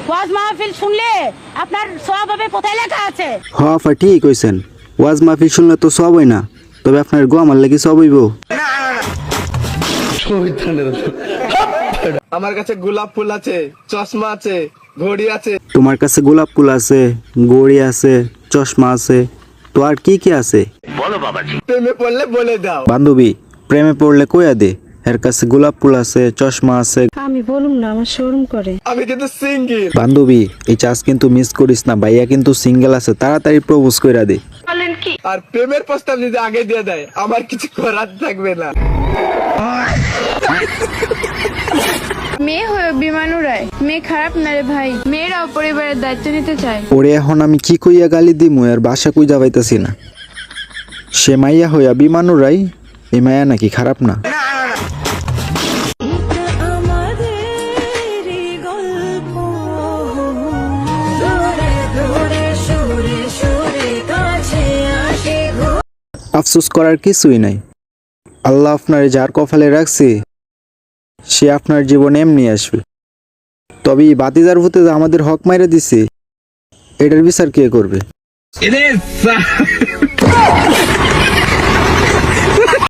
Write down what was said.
ওয়াজ মাহফিল শুনলে আপনার সওয়াব হবে, কোথায় লেখা আছে? হ্যাঁ আপা ঠিক কইছেন, ওয়াজ মাহফিল শুনলে তো সব হয় না, তবে আপনার গো আমার লাগি সব হইব। আমার কাছে গোলাপ ফুল আছে, চশমা আছে, ঘড়ি আছে। তোমার কাছে গোলাপ ফুল আছে, গড়ি আছে, চশমা আছে, তো আর কি কি আছে? প্রেমে পড়লে বলে দাও। বান্ধবী প্রেমে পড়লে কইয়া দে, এর কাছে গোলাপ ফুল আছে, চশমা আছে। আমি বলুম না, আমার শরম করে। আমি কিন্তু সিঙ্গেল। বান্ধবী এই চান্স কিন্তু মিস করিস না, ভাইয়া কিন্তু সিঙ্গেল আছে, তাড়াতাড়ি প্রপোজ কইরা দে। আর প্রেমের প্রস্তাব যদি আগে দিয়ে দেয় আমার কিছু করার থাকবে না। মেয়ে হয়ে বিমান উড়ায়, মেয়ে খারাপ না রে ভাই, মেয়েরাও পরিবারের দায়িত্ব নিতে চায়। ওরে এখন আমি কি কইয়া গালি দিমু, এর বাসা কই যাবাইতাছি না। সে মাইয়া হইয়া বিমান উড়াই, এই মাইয়া নাকি খারাপ না? আফসোস করার কিছুই নাই, আল্লাহ আপনার যার কপালে রাখছে সে আপনার জীবনে এমনি আসবে। তবে এই বাতিজার ভূতে যে আমাদের হক মাইরা দিছে, এটার বিচার কে করবে?